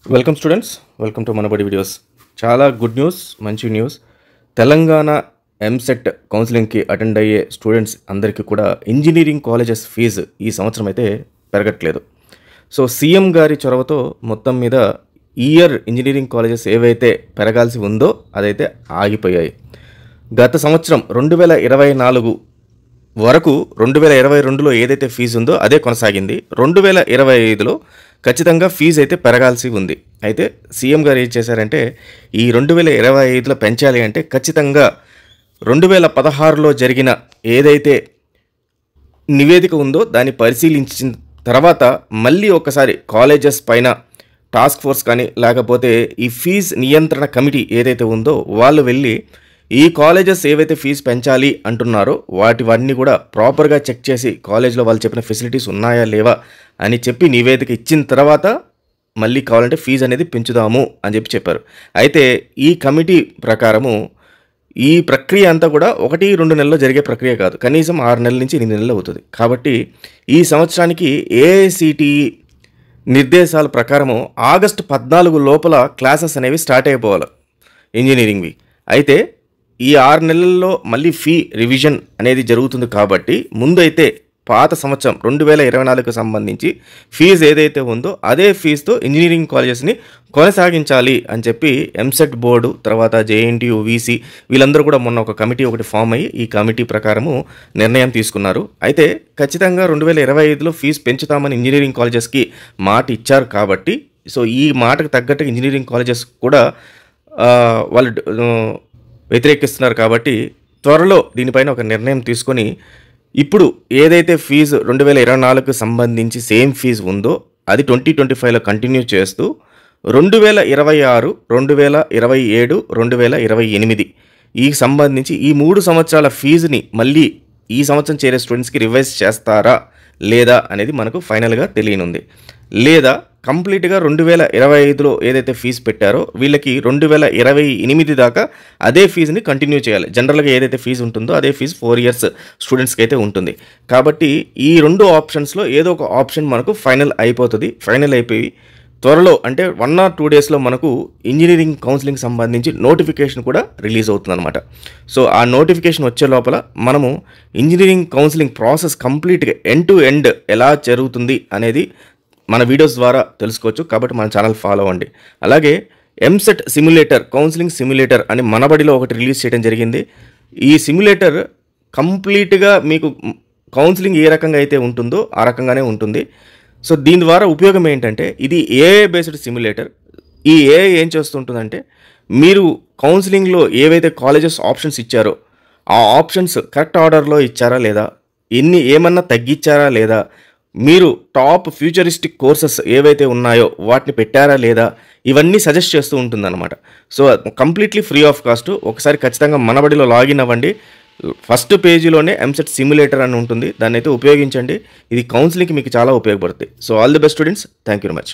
Welcome students, welcome to Manabadi videos. చాలా good news, మంచి news. Telangana EAMCET కౌన్సిలింగ్కి attend అయ్యే students అందరికీ కూడా ఇంజనీరింగ్ కాలేజెస్ ఫీజు ఈ సంవత్సరం అయితే పెరగట్లేదు. సో సీఎం గారి చొరవతో మొత్తం మీద ఇయర్ ఇంజనీరింగ్ కాలేజెస్ ఏవైతే పెరగాల్సి ఉందో అదైతే ఆగిపోయాయి. గత సంవత్సరం 2024 వరకు 2022లో ఏదైతే ఫీజు ఉందో అదే కొనసాగింది. 2025లో ఖచ్చితంగా ఫీజు అయితే పెరగాల్సి ఉంది. అయితే సీఎం గారు ఏం చేశారంటే ఈ 2025లో పెంచాలి అంటే ఖచ్చితంగా 2016లో జరిగిన ఏదైతే నివేదిక ఉందో దాన్ని పరిశీలించిన తర్వాత మళ్ళీ ఒకసారి కాలేజెస్ పైన టాస్క్ ఫోర్స్ కానీ లేకపోతే ఈ ఫీజు నియంత్రణ కమిటీ ఏదైతే ఉందో వాళ్ళు వెళ్ళి ఈ కాలేజెస్ ఏవైతే ఫీజు పెంచాలి అంటున్నారో వాటివన్నీ కూడా ప్రాపర్గా చెక్ చేసి కాలేజ్లో వాళ్ళు చెప్పిన ఫెసిలిటీస్ ఉన్నాయా లేవా అని చెప్పి నివేదిక ఇచ్చిన తర్వాత మళ్ళీ కావాలంటే ఫీజు అనేది పెంచుదాము అని చెప్పారు. అయితే ఈ కమిటీ ప్రకారము ఈ ప్రక్రియ అంతా కూడా 1-2 నెలల్లో జరిగే ప్రక్రియ కాదు, కనీసం 6 నెలల నుంచి 8 నెలలు అవుతుంది. కాబట్టి ఈ సంవత్సరానికి ఏఐసిటిఈ నిర్దేశాల ప్రకారము ఆగస్టు 14 లోపల క్లాసెస్ అనేవి స్టార్ట్ అయిపోవాలి ఇంజనీరింగ్వి. అయితే ఈ 6 నెలల్లో మళ్ళీ ఫీ రివిజన్ అనేది జరుగుతుంది. కాబట్టి ముందైతే పాత సంవత్సరం 2024కు సంబంధించి ఫీజు ఏదైతే ఉందో అదే ఫీజుతో ఇంజనీరింగ్ కాలేజెస్ని కొనసాగించాలి అని చెప్పి ఎంసెట్ బోర్డు తర్వాత జేఎన్టీయూ వీసీ వీళ్ళందరూ కూడా మొన్న ఒక కమిటీ ఒకటి ఫామ్ అయ్యి ఈ కమిటీ ప్రకారము నిర్ణయం తీసుకున్నారు. అయితే ఖచ్చితంగా 2025లో ఫీజు పెంచుతామని ఇంజనీరింగ్ కాలేజెస్కి మాట ఇచ్చారు. కాబట్టి సో ఈ మాటకు తగ్గట్టు ఇంజనీరింగ్ కాలేజెస్ కూడా వాళ్ళు వ్యతిరేకిస్తున్నారు. కాబట్టి త్వరలో దీనిపైన ఒక నిర్ణయం తీసుకొని ఇప్పుడు ఏదైతే ఫీజు 2024కు సంబంధించి సేమ్ ఫీజు ఉందో అది 2025లో కంటిన్యూ చేస్తూ 2026, 2027, 2028 ఈ సంబంధించి ఈ 3 సంవత్సరాల ఫీజుని మళ్ళీ ఈ సంవత్సరం చేరే స్టూడెంట్స్కి రివైజ్ చేస్తారా లేదా అనేది మనకు ఫైనల్గా తెలియనుంది. లేదా కంప్లీట్గా 2025లో ఏదైతే ఫీజు పెట్టారో వీళ్ళకి 2028 దాకా అదే ఫీజుని కంటిన్యూ చేయాలి. జనరల్గా ఏదైతే ఫీజు ఉంటుందో అదే ఫీజు 4 ఇయర్స్ స్టూడెంట్స్కి అయితే ఉంటుంది. కాబట్టి ఈ 2 ఆప్షన్స్లో ఏదో ఒక ఆప్షన్ మనకు ఫైనల్ అయిపోతుంది. ఫైనల్ అయిపోయి త్వరలో అంటే 1 or 2 డేస్లో మనకు ఇంజనీరింగ్ కౌన్సిలింగ్ సంబంధించి నోటిఫికేషన్ కూడా రిలీజ్ అవుతుందన్నమాట. సో ఆ నోటిఫికేషన్ వచ్చే లోపల మనము ఇంజనీరింగ్ కౌన్సిలింగ్ ప్రాసెస్ కంప్లీట్గా ఎండ్ టు ఎండ్ ఎలా జరుగుతుంది అనేది మన వీడియోస్ ద్వారా తెలుసుకోవచ్చు. కాబట్టి మన ఛానల్ ఫాలో అవ్వండి. అలాగే ఎంసెట్ సిమ్యులేటర్, కౌన్సిలింగ్ సిమ్యులేటర్ అని మనబడిలో ఒకటి రిలీజ్ చేయడం జరిగింది. ఈ సిమ్యులేటర్ కంప్లీట్గా మీకు కౌన్సిలింగ్ ఏ రకంగా అయితే ఉంటుందో ఆ రకంగానే ఉంటుంది. సో దీని ద్వారా ఉపయోగం ఏంటంటే ఇది ఏఐ బేస్డ్ సిమ్యులేటర్. ఈ ఏఐ ఏం చేస్తుంటుందంటే మీరు కౌన్సిలింగ్లో ఏవైతే కాలేజెస్ ఆప్షన్స్ ఇచ్చారో ఆ ఆప్షన్స్ కరెక్ట్ ఆర్డర్లో ఇచ్చారా లేదా, ఏమన్నా తగ్గించారా లేదా, మీరు టాప్ ఫ్యూచరిస్టిక్ కోర్సెస్ ఏవైతే ఉన్నాయో వాటిని పెట్టారా లేదా, ఇవన్నీ సజెస్ట్ చేస్తూ ఉంటుందన్నమాట. So completely free of cost. ఒకసారి ఖచ్చితంగా మనబడిలో లాగిన్ అవ్వండి. ఫస్ట్ పేజీలోనే ఎంసెట్ సిమ్యులేటర్ అని ఉంటుంది, దాన్ని అయితే ఉపయోగించండి. ఇది కౌన్సిలింగ్కి మీకు చాలా ఉపయోగపడుతుంది. So all the best students, thank you very much.